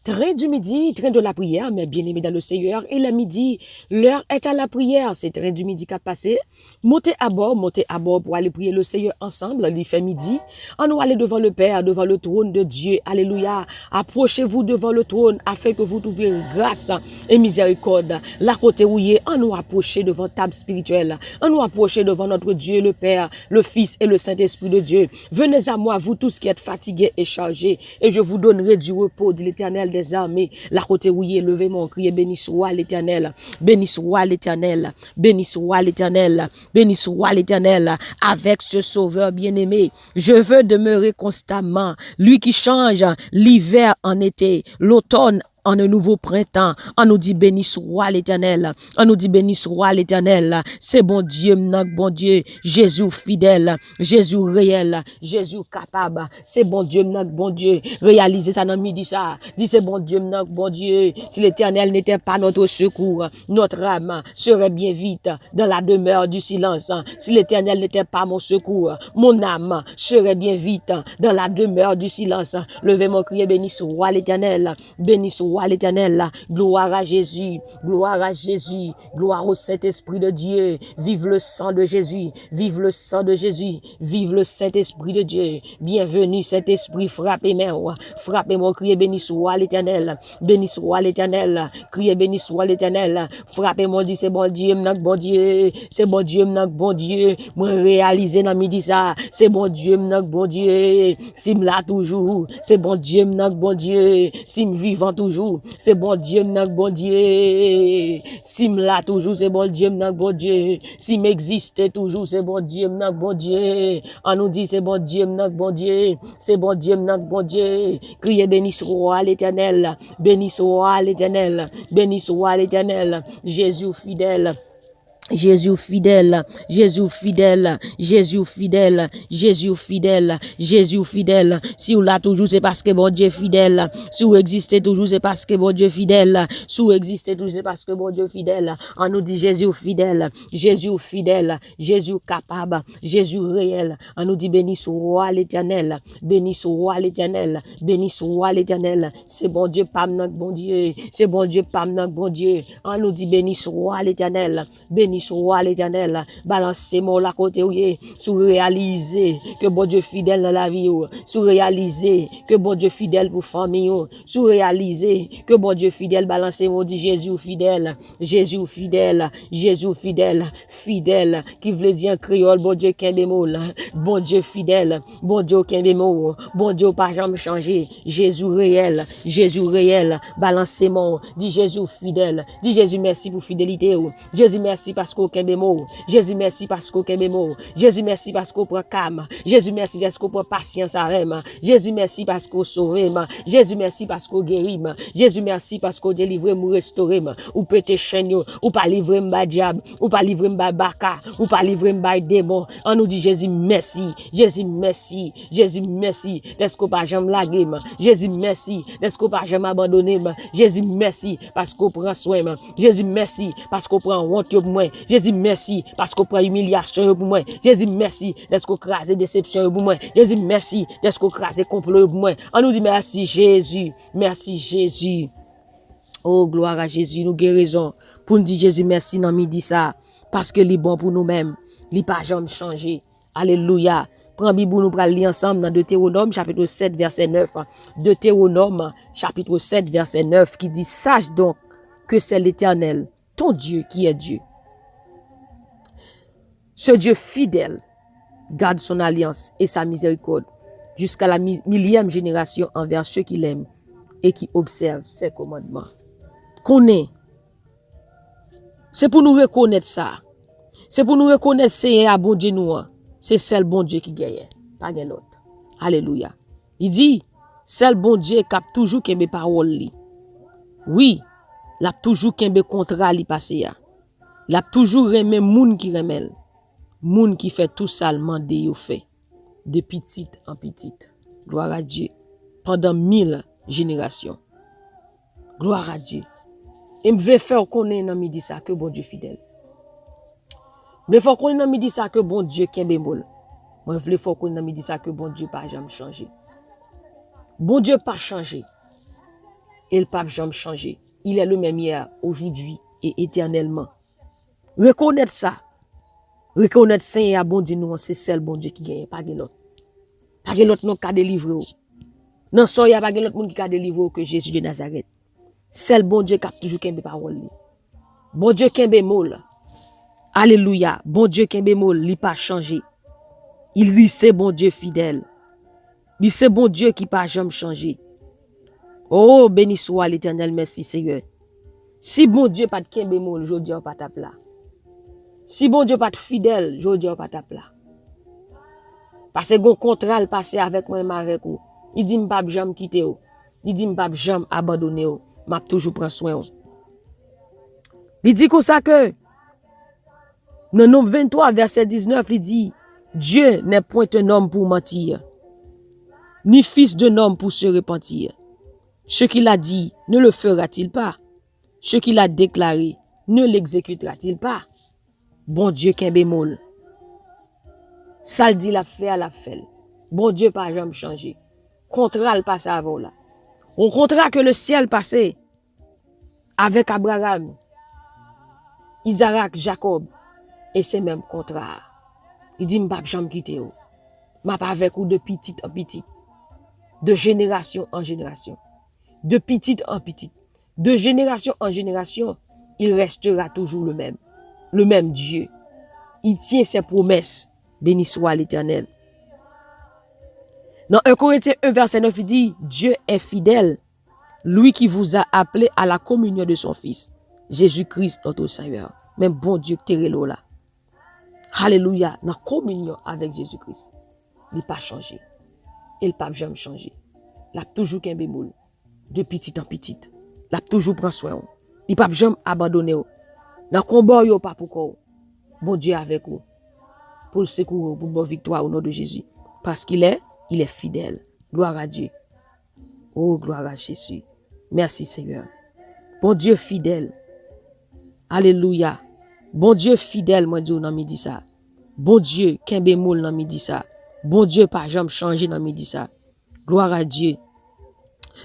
Train du midi, train de la prière, mes bien-aimés dans le Seigneur. Et le midi, l'heure est à la prière. C'est train du midi qui a passé. Montez à bord pour aller prier le Seigneur ensemble. Il fait midi. On nous aller devant le Père, devant le trône de Dieu. Alléluia. Approchez-vous devant le trône afin que vous trouviez grâce et miséricorde. La côté où il est, on nous approcher devant table spirituelle. On nous approcher devant notre Dieu, le Père, le Fils et le Saint-Esprit de Dieu. Venez à moi, vous tous qui êtes fatigués et chargés, et je vous donnerai du repos, dit l'Éternel des armées. La côté où il est, levez mon cri et béni soit l'Éternel. Béni soit l'Éternel. Béni soit l'Éternel. Béni soit l'Éternel. Avec ce Sauveur bien-aimé, je veux demeurer constamment. Lui qui change l'hiver en été, l'automne en un nouveau printemps. On nous dit béni soit l'Éternel. On nous dit béni soit l'Éternel. C'est bon Dieu, notre bon Dieu. Jésus fidèle, Jésus réel, Jésus capable. C'est bon Dieu, notre bon Dieu. Réalisez ça dans midi ça. Dis c'est bon Dieu, notre bon Dieu. Si l'Éternel n'était pas notre secours, notre âme serait bien vite dans la demeure du silence. Si l'Éternel n'était pas mon secours, mon âme serait bien vite dans la demeure du silence. Levez mon cri et béni soit l'Éternel. Béni soit l'Éternel, gloire à Jésus, gloire à Jésus, gloire au Saint-Esprit de Dieu, vive le sang de Jésus, vive le sang de Jésus, vive le Saint-Esprit de Dieu, bienvenue Saint-Esprit, frappez mon criez béni soit l'Éternel, criez béni soit l'Éternel, frappez mon dit c'est bon Dieu, notre bon Dieu, c'est bon Dieu, notre bon Dieu, moi réaliser dans midi ça, c'est bon Dieu, notre bon Dieu, si me là toujours, c'est bon Dieu, notre bon Dieu, si me vivant toujours, c'est bon Dieu, notre bon Dieu. Si me là toujours, c'est bon Dieu, notre bon Dieu. Si m'existe toujours, c'est bon Dieu, notre bon Dieu. On nous dit, c'est bon Dieu, notre bon Dieu. C'est bon Dieu, notre bon Dieu. Criez béni soit l'Éternel. Béni soit l'Éternel. Béni soit l'Éternel. Jésus fidèle. Jésus fidèle, Jésus fidèle, Jésus fidèle, Jésus fidèle, Jésus fidèle. Si vous là toujours, c'est parce que bon Dieu fidèle. Si vous existez toujours, c'est parce que bon Dieu fidèle. Si vous existez toujours, c'est parce que bon Dieu fidèle. On nous dit Jésus fidèle, Jésus fidèle, Jésus capable, Jésus réel. On nous dit béni soit l'Éternel, béni soit l'Éternel, béni soit l'Éternel. C'est bon Dieu, pas notre bon Dieu. C'est bon Dieu, pas notre bon Dieu. On nous dit béni soit l'Éternel, béni soit l'Éternel, balancez-moi la côté où est, sous réaliser que bon Dieu fidèle dans la vie, sous réaliser que bon Dieu fidèle pour famille, sous réaliser que bon Dieu fidèle, balancez-moi dit Jésus fidèle, Jésus fidèle, Jésus fidèle, fidèle, qui veut dire en créole, bon Dieu qu'un bémol, bon Dieu fidèle, bon Dieu qu'un bémol, bon Dieu pas jamais changé, Jésus réel, balancez-moi, dit Jésus fidèle, dit Jésus merci pour fidélité, Jésus merci parce qu'aucun bémol. Jésus merci parce qu'aucun bémol. Jésus merci parce qu'on prend calme. Jésus merci parce qu'on prend patience à même. Jésus merci parce qu'on sauve. Jésus merci parce qu'on guérit. Jésus merci parce qu'on délivre ou restaure. Ou pété chaîne, ou pas livrer m'ba diable, ou pas livrer m'ba baka, ou pas livrer m'ba démon. On nous dit Jésus merci. Jésus merci. Jésus merci. Est-ce qu'on pas jamais laguer? Jésus merci. Est-ce qu'on pas jamais abandonner? Jésus merci parce qu'on prend soin. Jésus merci parce qu'on prend honte pour moi. Jésus merci parce qu'on prend humiliation pour moi. Jésus merci d'être qu'on crase déception pour moi. Jésus merci d'être qu'on crase complot pour moi. On nous dit merci Jésus. Merci Jésus. Oh gloire à Jésus, nous guérissons pour nous dire Jésus merci dans midi ça parce que il est bon pour nous-mêmes. Il pas jamais changé. Alléluia. Prends Bible nous pral lire ensemble dans Deutéronome chapitre 7 verset 9. Deutéronome chapitre 7 verset 9 qui dit sache donc que c'est l'Éternel ton Dieu qui est Dieu. Ce Dieu fidèle garde son alliance et sa miséricorde jusqu'à la millième génération envers ceux qui l'aiment et qui observent ses commandements. Connais. C'est pour nous reconnaître ça. C'est pour nous reconnaître c'est à bon Dieu nous. C'est seul bon Dieu qui gagne. Pas gagne l'autre. Alléluia. Il dit, seul bon Dieu qui a toujours qu'un paroles li. Oui, il a toujours qu'un contrat li passé ya. Il a toujours aimé moun qui remel. Moun qui fait tout ça le mandé yo fait. De petite en petite. Gloire à Dieu. Pendant 1000 générations. Gloire à Dieu. Et me veut faire connaître dans midi ça que bon Dieu fidèle. Me faire connaître dans midi ça que bon Dieu qui est bémol. Moi je veux faire connaître dans midi ça que bon Dieu pas jamais changé. Bon Dieu pas changé. et le pape jamais changé. Il est le même hier, aujourd'hui et éternellement. Reconnaître ça. Reconnaître Seigneur bon Dieu nous, c'est seul bon Dieu qui gagne, pas de l'autre. Pas de l'autre non qui a délivré. Non, il n'y a pas de l'autre monde qui a délivré que Jésus de Nazareth. Seul bon Dieu qui a toujours qu'un parole. Bon Dieu qui a mol. Alléluia. Bon Dieu qui a mol, il n'a pas changé. Il dit c'est bon Dieu fidèle. Il c'est bon Dieu qui n'a pas jamais changé. Oh, béni soit l'Éternel, merci Seigneur. Si bon Dieu pas de qu'un bémol, je dis pas ta plat. Si bon Dieu pas de fidèle, je dis pas ta plat. Parce que gon contrat passé avec moi avec vous. Il dit m'pa jamais quitter vous. Il dit m'pa jamais abandonner vous. M'a toujours prendre soin vous. Il dit comme ça que dans Nombre 23 verset 19 il dit Dieu n'est point un homme pour mentir, ni fils d'un homme pour se repentir. Ce qu'il a dit, ne le fera-t-il pas? Ce qu'il a déclaré, ne l'exécutera-t-il pas? Bon Dieu qu'un bémol. Ça le dit la fait à la fait. Bon Dieu pas jamais changé. Contrat le passé avant là. On contrat que le ciel passé avec Abraham, Isaac, Jacob et c'est même contrat. Il dit m'pa jamais quitter ou. M'a pas avec ou de petite en petite, de génération en génération, de petite en petite, de génération en génération, il restera toujours le même Dieu. Il tient ses promesses. Béni soit l'Éternel. Dans 1 Corinthiens 1 verset 9 il dit Dieu est fidèle, lui qui vous a appelé à la communion de son Fils, Jésus-Christ notre Seigneur. Même bon Dieu qui t'est là. Alléluia, dans la communion avec Jésus-Christ. Il n'a pas changé. Il n'a jamais changé. Il a toujours qu'un bémol. De petite en petite. Il a toujours pris soin. Il n'a jamais abandonné. Dans le combat, il n'y a pas pourquoi. Bon Dieu avec vous. Pour le secours, pour la victoire au nom de Jésus. Parce qu'il est fidèle. Gloire à Dieu. Oh, gloire à Jésus. Merci Seigneur. Bon Dieu fidèle. Alléluia. Bon Dieu fidèle, moi Dieu, dans midi ça. Bon Dieu, qu'un bémol dans midi ça. Bon Dieu, pas jamais changé dans midi ça. Gloire à Dieu.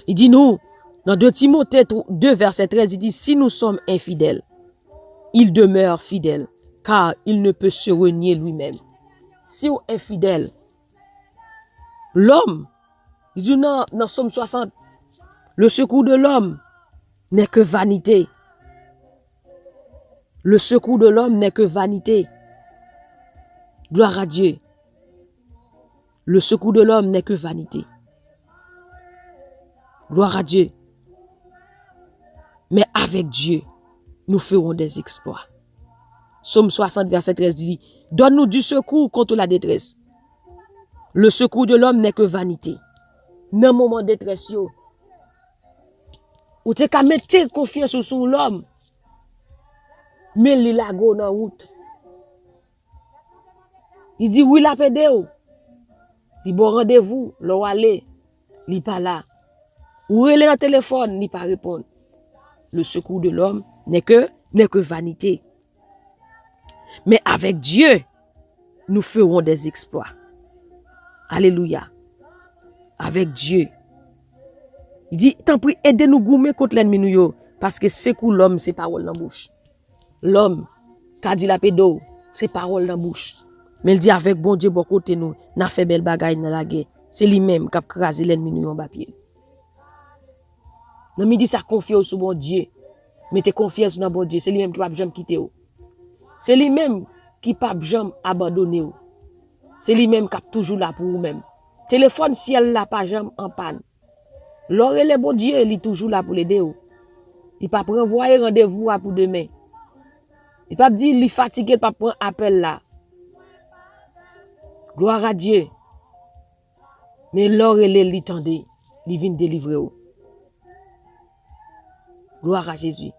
Il dit nous, dans 2 Timothée 2, verset 13, il dit, si nous sommes infidèles, il demeure fidèle, car il ne peut se renier lui-même. Si on est infidèle, l'homme, il dit dans Somme 60, le secours de l'homme n'est que vanité. Le secours de l'homme n'est que vanité. Gloire à Dieu. Le secours de l'homme n'est que vanité. Gloire à Dieu. Mais avec Dieu, nous ferons des exploits. Somme 60, verset 13 dit, donne-nous du secours contre la détresse. Le secours de l'homme n'est que vanité. Dans le moment de détresse, ou te ka mettre confiance sur l'homme, mais il a go dans route. Il dit, oui, la pédé ou. Il bon rendez-vous, l'on aller, il pas là. Ou il est dans le téléphone, il pas répondre. Le secours de l'homme n'est que vanité. Mais avec Dieu, nous ferons des exploits. Alléluia. Avec Dieu. Il dit, tant pis, aidez-nous goumer contre l'ennemi nous, parce que secours l'homme, c'est parole dans la bouche. L'homme, qui dit la pédo, c'est parole dans la bouche. Mais il dit, avec bon Dieu, bon côté nous, n'a fait belle bagaille dans la guerre. C'est lui-même qui a crasé l'ennemi nous en bas pied. Non, il dit, ça confie sur bon Dieu. Mettez confiance dans bon Dieu. C'est lui-même qui ne va jamais quitter. C'est lui-même qui ne va jamais abandonner. C'est lui-même qui est toujours là pour vous-même. Téléphone, si elle n'a pas jamais en panne. L'oreille, le bon Dieu, il est toujours là pour l'aider. Il ne peut pas renvoyer rendez-vous pour demain. Il ne peut pas dire qu'il est fatigué, il ne peut pas prendre appel là. Gloire à Dieu. Mais l'oreille, il tendait. Il vient délivrer. Gloire à Jésus.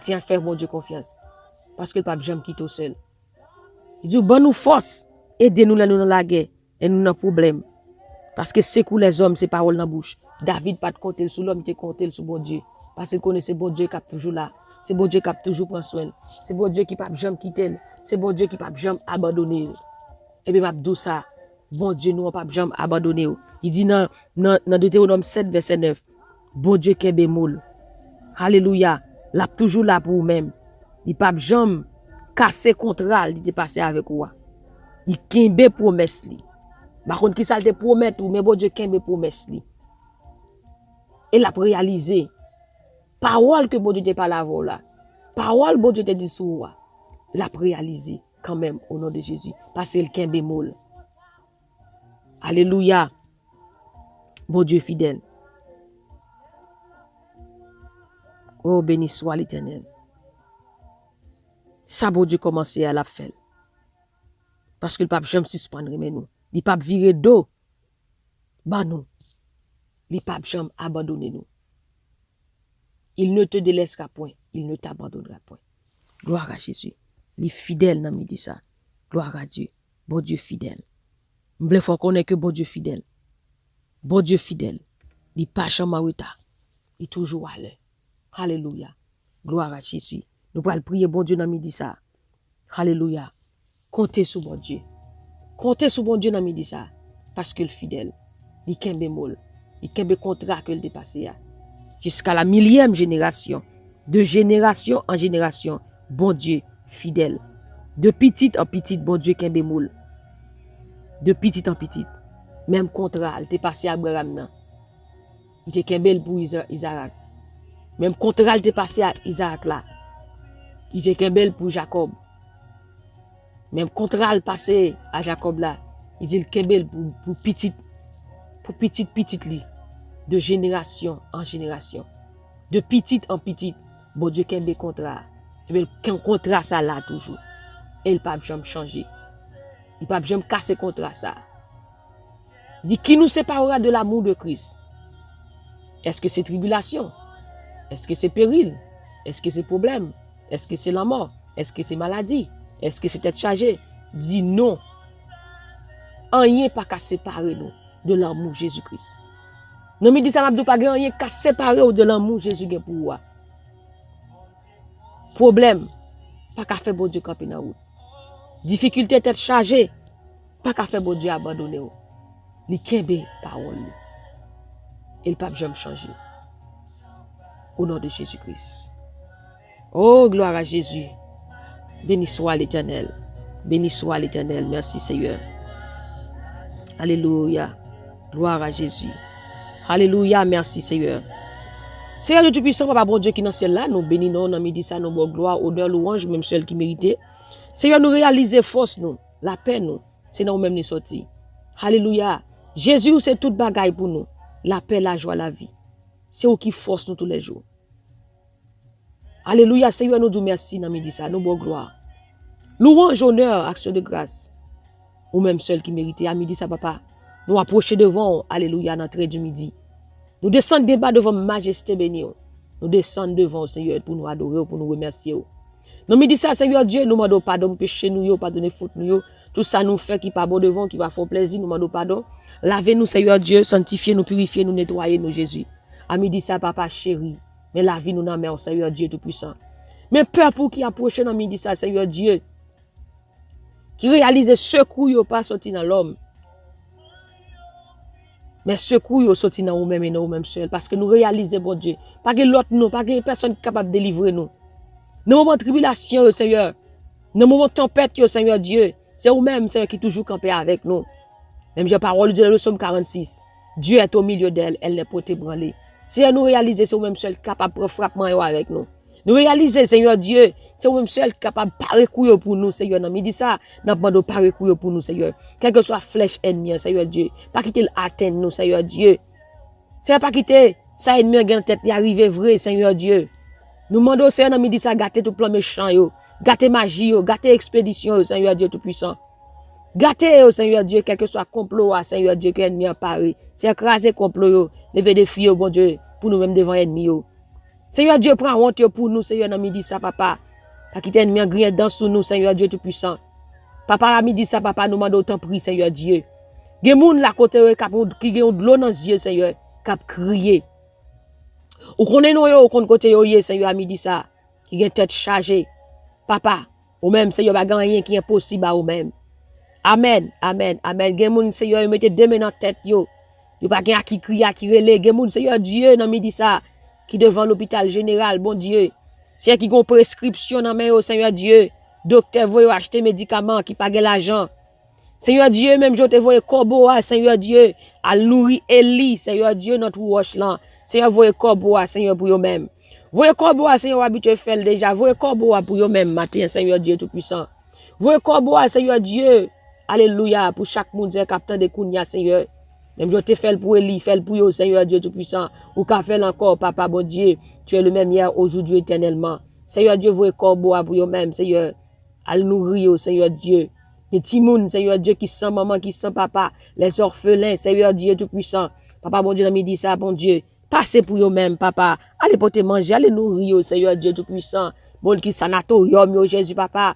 Tiens, faire mon Dieu confiance. Parce que le pape jamais quitte au seul. Il dit, bon nous force. Aidez-nous là, nous dans la guerre. Et nous dans le problème. Parce que c'est que les hommes, c'est parole dans la bouche. David pas de compter sur l'homme, il compter sur bon Dieu. Parce qu'il connaît c'est bon Dieu qui est toujours là. C'est bon Dieu qui a toujours pris soin. C'est bon Dieu qui ne peut jamais quitter. C'est bon Dieu qui ne peut jamais abandonner. Et bien, je dis ça. Bon Dieu, nous ne peut jamais abandonner. Il dit dans Deutéronome 7, verset 9. Bon Dieu qui est bémol. Alléluia. L'a toujours là pour vous-même. Il pas jamais casser contrat, il te passé avec vous. Il kembe promesse li. Par contre, qui ça te promet ou mais bon Dieu kembe promesse li. Et l'a réalisé. Parole que bon Dieu te parle avant là. Parole bon Dieu te dit sur vous. L'a réalisé quand même au nom de Jésus parce qu'il kembe mol. Alléluia. Bon Dieu fidèle. Oh, béni soit l'Éternel. Ça, bon Dieu, commence à la faire. Parce que le pape jamais suspendre, mais nous. Le pape virer d'eau. Bah nous. Le pape jamais abandonner nous. Il ne te délaissera point. Il ne t'abandonnera point. Gloire à Jésus. Il est fidèle, n'a dit ça. Gloire à Dieu. Bon Dieu fidèle. Je veux faut connaître que bon Dieu fidèle. Bon Dieu fidèle. Il n'est pas jamais en retard. Il est toujours à l'heure. Alléluia. Gloire à Jésus. Nous allons prier, bon Dieu, dans midi ça. Alléluia. Comptez sur bon Dieu. Comptez sur bon Dieu dans midi ça. Parce que le fidèle, il kembe mol. Il kembe contrat que le dépassé. Jusqu'à la 1000e génération. De génération en génération. Bon Dieu, fidèle. De petite en petite, bon Dieu, kembe mol. De petite en petite. Même contrat, il dépassé à Abraham. Il était kembe pour Isaac. Même contrat, il passé à Isaac là. Il était kembel pour Jacob. Même contrat, il passé à Jacob là. Il dit kembel pour petite li. De génération en génération. De petite en petite. Bon Dieu kembel contrat. Et bien, contrat ça là toujours. Et il ne peut jamais changer. Il ne peut jamais casser contrat ça. Il dit qui nous séparera de l'amour de Christ? Est-ce que c'est tribulation? Est-ce que c'est péril? Est-ce que c'est problème? Est-ce que c'est la mort? Est-ce que c'est maladie? Est-ce que c'est être chargé? Dis non. Rien pas qu'à séparer nous de l'amour de Jésus-Christ. Non, mais dit ça m'a pas rien qu'à séparer de l'amour de Jésus pour vous. Problème, pas qu'à faire bon Dieu camper dans route. Difficulté être chargé, pas qu'à faire bon Dieu abandonner. Li kembe parole. Et le pape jamais changer. Au nom de Jésus-Christ. Oh, gloire à Jésus. Béni soit l'Éternel. Béni soit l'Éternel. Merci Seigneur. Alléluia. Gloire à Jésus. Alléluia. Merci Seigneur. Seigneur de Tout-Puissant, Papa bon Dieu qui est dans ce ciel là, nous bénissons, nous midi ça, nous bon gloire, honneur, louange, même celle qui méritait. Seigneur, nous réaliser force, nous, la paix, nous. C'est nous même nous sortis. Alléluia. Jésus, c'est toute bagaille pour nous. La paix, la joie, la vie. C'est eux qui force nous tous les jours. Alléluia, Seigneur, nous disons merci dans midi ça, nous bon gloire. Louange, honneur, action de grâce. Ou même seul qui méritait. À midi ça, papa. Nous approcher devant, alléluia, l'entrée du midi. Nous descendons bien bas devant majesté bénie. Nous descendons devant Seigneur pour nous adorer, pour nous remercier. Nous midi ça, Seigneur Dieu, nous demandons pardon, péché nous, pardonner faute nous. Tout ça nous fait qui pas bon devant, qui va faire plaisir, nous demandons pardon. Lavez-nous, Seigneur Dieu, sanctifiez-nous, purifiez-nous, nettoyez-nous, Jésus. À midi ça, papa chéri. Mais la vie nous n'a pas, Seigneur Dieu Tout-Puissant. Mais peur pour qui approche dans midi ça, Seigneur Dieu. Qui réalise secours, yo pas sorti dans l'homme. Mais secours, yo sorti dans nous-mêmes et nous-mêmes seuls. Parce que nous réalisons, bon Dieu. Pas que l'autre nous, pas que personne capable de délivrer nous. Dans moments de tribulation, Seigneur. Dans moments de tempête, Seigneur Dieu. C'est vous-même, Seigneur, qui toujours campé avec nous. Même j'ai parole de le Somme 46. Dieu est au milieu d'elle, elle n'est pas ébranlée. Seigneur, nous réaliser, c'est vous-même seul capable de frapper avec nous. Nous réaliser, Seigneur Dieu, c'est vous-même seul capable de parer couille pour nous, Seigneur. Nous dit ça, nous demandons parer couille pour nous, Seigneur. Quelle que soit flèche ennemie, Seigneur Dieu. Pas quitter l'atteindre nous, Seigneur Dieu. Seigneur, pas quitter ça ennemi en tête y arriver vrai, Seigneur Dieu. Nous demandons, Seigneur, nous dit ça, gâter tout plan méchant, gâter magie, gâter expédition, Seigneur Dieu Tout-Puissant. Gâtez, Seigneur Dieu, quel que soit complot, Seigneur Dieu, que l'ennemi a paré. C'est écraser complot, lever des filles, bon Dieu, pour nous-mêmes devant l'ennemi. Seigneur Dieu, prends honte pour nous, Seigneur, dans midi ça, papa. Pas quitter l'ennemi en grien dans sous nous, Seigneur Dieu Tout-Puissant. Papa, à midi ça, papa, nous demandons autant prier, Seigneur Dieu. Gen moun la côté, qui gen de l'eau dans les yeux, Seigneur, cap crier. Ou connaît nous, ou connaît côté, Seigneur, à midi ça, qui gen tête chargée. Papa, ou même, Seigneur, pas rien qui est impossible à ou même. Amen, amen, amen. Gen moun Seigneur, mettez deux mains dans tête yo yo pas gen qui crie, qui relègue, gen moun Seigneur Dieu dans midi ça qui devant l'hôpital général, bon Dieu. C'est qui gon prescription dans main au Seigneur Dieu. Docteur voye acheter médicaments qui pas gen l'argent. Seigneur Dieu, même je te voye corbeau, Seigneur Dieu, à nourrir Eli, Seigneur Dieu, notre roche là. Seigneur, voye corbeau, Seigneur, pour eux-mêmes. Voye corbeau, Seigneur, habitué faire déjà. Voye corbeau pour eux-mêmes, matin, Seigneur Dieu Tout-Puissant. Voye corbeau, Seigneur Dieu. Alléluia, pour chaque monde, capitaine de Kounia, Seigneur. Même je te fais pour Eli, fais pour eux, Seigneur Dieu Tout-Puissant. Ou qu'a fait encore, Papa, bon Dieu. Tu es le même hier, aujourd'hui, éternellement. Seigneur Dieu, voye corbeau pour eux-mêmes, Seigneur. À nourrir, Seigneur Dieu. Les timounes, Seigneur Dieu, qui sont maman, qui sont papa, les orphelins, Seigneur Dieu Tout-Puissant. Papa, bon Dieu, dans midi ça, bon Dieu. Passez pour eux-mêmes, papa. Allez porter manger, allez nourrir, Seigneur Dieu Tout-Puissant. Bon qui sanatorium, yo, Jésus, papa.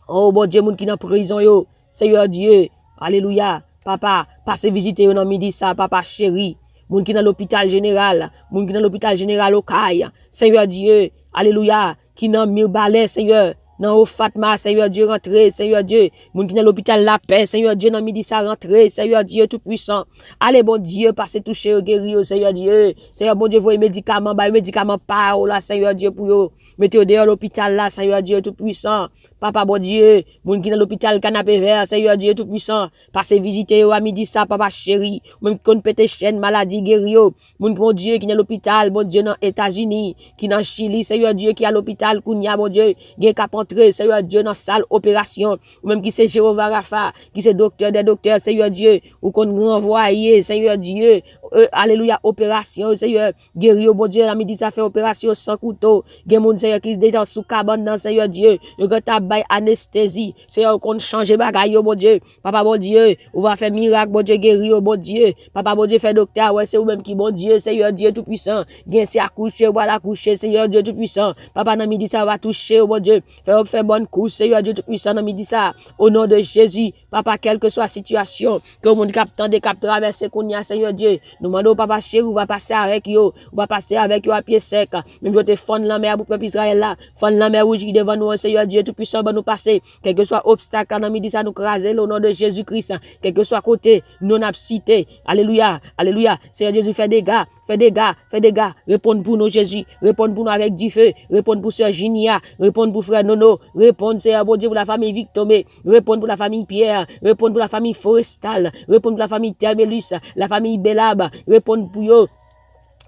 Oh, bon Dieu, moun qui dans prison, yo. Seigneur Dieu. Alléluia. Papa, passez visiter yo dans midi ça, papa chéri. Moun qui dans l'hôpital général. Moun qui dans l'hôpital général au Caille. Seigneur Dieu. Alléluia. Qui dans Mirbalais, Seigneur. Dans au Fatma, Seigneur Dieu, rentrez, Seigneur Dieu. Moun qui dans l'hôpital La Paix, Seigneur Dieu, dans midi ça, rentrez, Seigneur Dieu, Tout-Puissant. Allez, bon Dieu, passez toucher, guérir, Seigneur Dieu. Seigneur, bon Dieu, voyez médicaments, médicaments pas, là, Seigneur Dieu, pour eux. Mettez dehors l'hôpital là, Seigneur Dieu, Tout-Puissant. Papa, bon Dieu, moun qui dans l'hôpital canapé vert, Seigneur Dieu, Tout-Puissant. Passez visiter, à midi ça, papa chéri. Même qu'on pète chaîne, maladie, guérir. Moun, bon Dieu, qui dans l'hôpital, bon Dieu, dans États-Unis, qui dans Chili, Seigneur Dieu, qui à l'hôpital, Kounia, bon Dieu, qui cap entrer, Seigneur Dieu, dans salle opération, ou même qui c'est Jéhovah Rapha, qui c'est docteur des docteurs, Seigneur Dieu, ou qu'on renvoie, Seigneur Dieu, alléluia, opération, Seigneur, guéri, bon Dieu, la midi ça fait opération sans couteau, gen moun, Seigneur, qui est sous cabane, dans Seigneur Dieu, yo gata bay anesthésie, Seigneur, qu'on change bagay, bon Dieu, papa, bon Dieu, on va faire miracle, bon Dieu, guéri, bon Dieu, papa, bon Dieu, fait docteur, ouais, c'est ou même qui, bon Dieu, Seigneur Dieu, Tout-Puissant, gen c'est accoucher, voilà, accoucher, Seigneur Dieu, Tout-Puissant, papa, dans midi ça va toucher, bon Dieu, faire bonne course, Seigneur Dieu Tout-Puissant, dans midi ça, au nom de Jésus, papa, quelle que soit la situation, que le monde capte des cap traverser qu'on y a, Seigneur Dieu, nous demandons, papa chéri, on va passer avec yo, on va passer avec yo à pied sec, même je te fondre la mer pour peuple Israël là, fondre la mer rouge qui devant nous, Seigneur Dieu Tout-Puissant, va nous passer, quel que soit obstacle, dans midi ça, nous craser, au nom de Jésus-Christ, quel que soit côté, nous n'a cité, alléluia, alléluia, Seigneur Jésus, fait des gars, fais des gars, réponds pour nous, Jésus, réponds pour nous avec du feu, réponds pour sœur Ginia, réponds pour frère Nono, réponds, Seigneur, bon Dieu, pour la famille Victomé, réponds pour la famille Pierre, réponds pour la famille Forestal, réponds pour la famille Termelus, la famille Belab, réponds pour eux.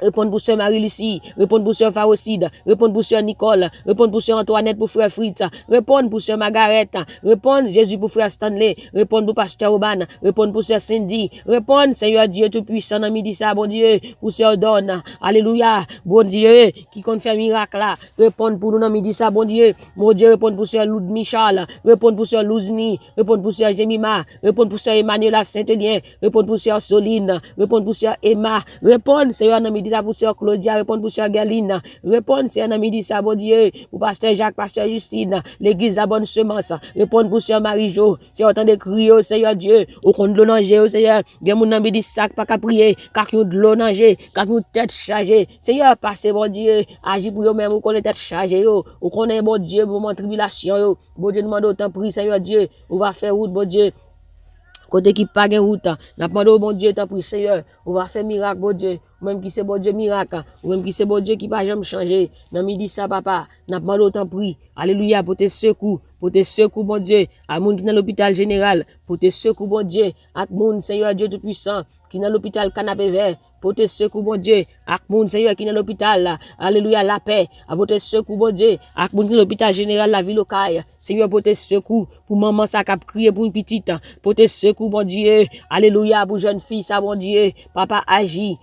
Répondre pour sœur Marie-Lucie, répondre pour sœur Farocide, répondre pour sœur Nicole, répondre pour sœur Antoinette, pour frère Fritz, répondre pour sœur Margaret, répondre Jésus pour frère Stanley, répondre pour pasteur Oban, répondre pour sœur Cindy, répondre Seigneur Dieu Tout-Puissant dans midi ça, bon Dieu, pour sœur Donne, alléluia, bon Dieu, qui compte faire miracle là, répondre pour nous dans midi ça, bon Dieu, répondre pour sœur Loud Michal, répondre pour sœur Louzini, répondre pour sœur Jemima, répondre pour sœur Emmanuela Saint-Lien, répondre pour sœur Soline, répondre pour sœur Emma, répondre Seigneur dans midi ça pour sœur Claudia, répondre pour sœur Galine, répondre Seigneur dans midi ça, bon Dieu, pour pasteur Jacques, pasteur Justine, l'église à bonne semence, répondre pour sœur Marie-Jo, c'est autant de crier, Seigneur Dieu, au compte de l'eau nager, Seigneur, gen moun nan midi sac pas qu'à prier, car yon de l'eau nager, car yon tête chargée, Seigneur, passez, bon Dieu, agis pour eux-mêmes, ou qu'on est tête chargée, yo, ou qu'on est, bon Dieu, pour mon tribulation, yo, bon Dieu, demande autant prier, Seigneur Dieu, on va faire route, bon Dieu, côté qui pas gen route, n'a demandé au bon Dieu, tant pris, Seigneur, on va faire miracle, bon Dieu, ou même qui c'est bon Dieu miracle, ou même qui c'est bon Dieu qui pas jamais changer, dans midi ça, papa, n'a demandé autant prier, alléluia, pour tes secours, bon Dieu, à moun qui dans l'hôpital général, pour tes secours, bon Dieu, à moun, Seigneur Dieu Tout-Puissant, qui dans l'hôpital canapé vert, pour tes secours, bon Dieu, à moun, Seigneur, qui dans l'hôpital, là, alléluia, la paix, à pour tes secours, bon Dieu, à moun qui dans l'hôpital général, la ville au Caille, Seigneur, pour tes secours, pour maman, ça cap crier pour une petite, pour tes secours, bon Dieu, alléluia, pour jeune fille, ça, bon Dieu, papa, agit,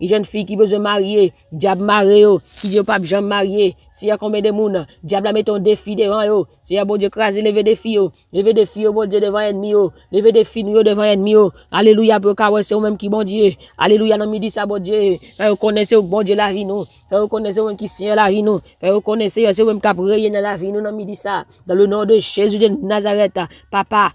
une jeune fille qui veut se marier, diable marié, qui dit pas jamais marié, s'il y a combien de monde, diable a mis ton défi devant yo, s'il y a bon Dieu craser, lever des filles, bon Dieu devant ennemi, lever des filles devant ennemi, alléluia, pour qu'à c'est au même qui bon Dieu, alléluia, dans midi ça, bon Dieu, faire reconnaître au bon Dieu la vie, nous, faire reconnaître au même qui sait la vie, nous, faire reconnaître c'est au même qui a brillé dans la vie, nous, dans midi ça, dans le nom de Jésus de Nazareth, papa,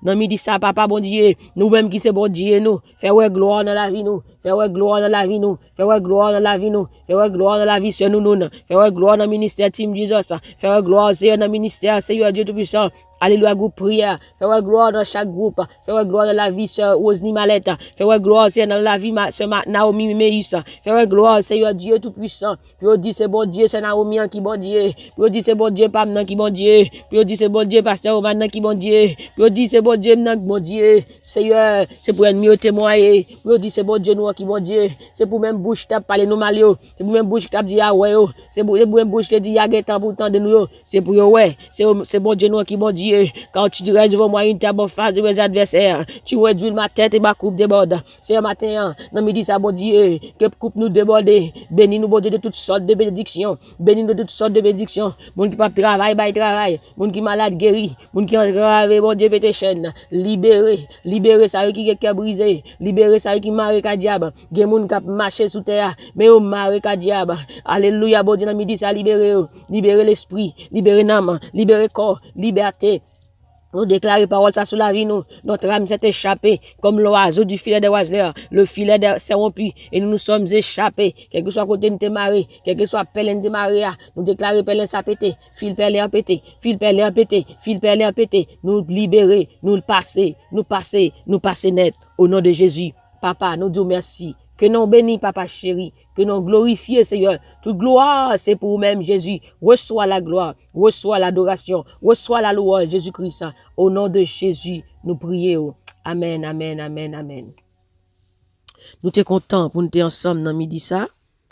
dans midi ça, papa, bon Dieu, nous même qui c'est bon Dieu, nous, faire ouais gloire dans la vie, nous, faire ouais gloire dans la vie, nous, faire ouais gloire dans la vie, nous, faire ouais gloire dans la vie, c'est nous, faire ouais gloire dans le ministère Team Jesus, faire ouais gloire, c'est dans le ministère, Seigneur Dieu Tout-Puissant, Alléluia, groupe prière. Fais gloire dans chaque groupe. Fais gloire dans la vie, sœur Rosny Malette. Fais gloire, Seigneur, dans la vie, sœur Naomi Meïs. Fais gloire, Seigneur Dieu Tout-Puissant. Puis on dit, c'est bon Dieu, c'est Naomi qui bon Dieu. Puis on dit, c'est bon Dieu, Pam qui bon Dieu. Puis on dit, c'est bon Dieu, Pasteur Oman qui bon Dieu. Puis on dit, c'est bon Dieu, bon Dieu. Seigneur, c'est pour ennemi témoigner. Puis on dit, c'est bon Dieu, nous qui bon Dieu. C'est pour même bouche tape parler nous malio. C'est pour même bouche tape dire, ah ouais, c'est pour même bouche te dire, y'a guetan pour tant de nous. C'est pour ouais. C'est bon Dieu, nous qui bon Dieu. Quand tu dirais devant moi une table en face de mes adversaires, tu réduis ma tête et ma coupe déborde. C'est un matin, dans midi, ça bon Dieu, que coupe nous déborde. Bénis nous, bon Dieu, de toutes sortes de bénédictions. Bénis nous de toutes sortes de bénédictions. Moun qui pas travail, bail travail. Moun qui malade, guéri. Moun qui engrave, bon Dieu, pété chaîne. Libéré, ça qui est brisé. Libéré, ça qui marre qu'à diable. Gen moun qui marché sous terre, mais on marre qu'à diable. Alléluia, bon Dieu, dans midi, ça libéré. Libéré l'esprit, libéré l'âme, libéré corps, liberté. Nous déclarons parole ça sur la vie, nous. Notre âme s'est échappée, comme l'oiseau du filet des oiseleurs. Le filet s'est rompu, et nous nous sommes échappés. Quel que soit côté de marée, quel que soit pelin de marée, nous déclarons pelin ça pété, fil pelin en pété, fil pelin en pété, fil pelin en pété. Nous libérer, nous passer net. Au nom de Jésus. Papa, nous disons merci. Que nous bénis, papa chéri. Que nous glorifions, Seigneur. Toute gloire, c'est pour nous-mêmes, Jésus. Reçois la gloire, reçois l'adoration, reçois la louange, Jésus-Christ. Au nom de Jésus, nous prions. Amen, amen, amen, amen. Nous sommes contents pour nous être ensemble dans midi ça.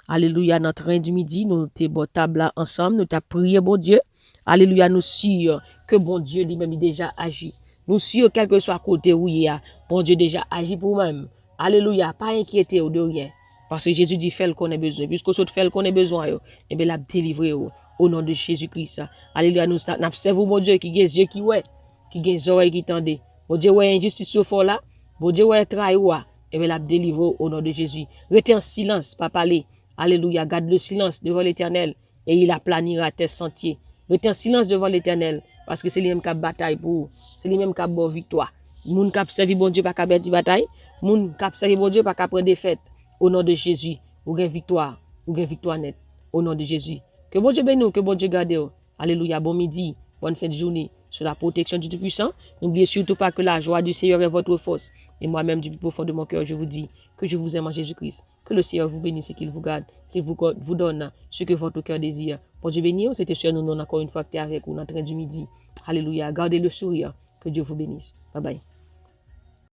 Alléluia, notre train du midi, nous sommes table là ensemble, nous t'avons prié, bon Dieu. Alléluia, nous sûrs que bon Dieu lui-même déjà agi. Nous sûrs, quel que soit côté où il y a, bon Dieu déjà agi pour nous-mêmes. Alléluia, pas inquiété ou de rien. Parce que Jésus dit, fait qu'on a besoin. Puisque ce fait qu'on a besoin, et bien, la délivrer au nom de Jésus-Christ. Alléluia, nous observons, mon Dieu, qui a les yeux qui ouais, qui a les oreilles qui tendent. Mon Dieu, ouais, injustice au fort là. Mon Dieu, ouais, trahir, et bien, la délivrer au nom de Jésus. Restez en silence, pas parler. Alléluia, garde le silence devant l'Éternel, et il aplanira tes sentiers. Restez en silence devant l'Éternel, parce que c'est lui-même qui a bataille pour vous. C'est lui-même qui a bonne victoire. Moun qui a servi bon Dieu, pas qu'à perdre bataille. Moun qui a servi bon Dieu, pas qu'à prendre défaite. Au nom de Jésus, vous avez victoire nette. Au nom de Jésus. Que bon Dieu bénisse, que bon Dieu garde. Alléluia, bon midi, bonne fin de journée. Sous la protection du Tout-Puissant. N'oubliez surtout pas que la joie du Seigneur est votre force. Et moi-même, du plus profond de mon cœur, je vous dis que je vous aime en Jésus-Christ. Que le Seigneur vous bénisse et qu'il vous garde, qu'il vous donne ce que votre cœur désire. Bon Dieu bénisse, c'était sur nous encore une fois que tu es avec vous dans le train du midi. Alléluia, gardez le sourire. Que Dieu vous bénisse. Bye bye.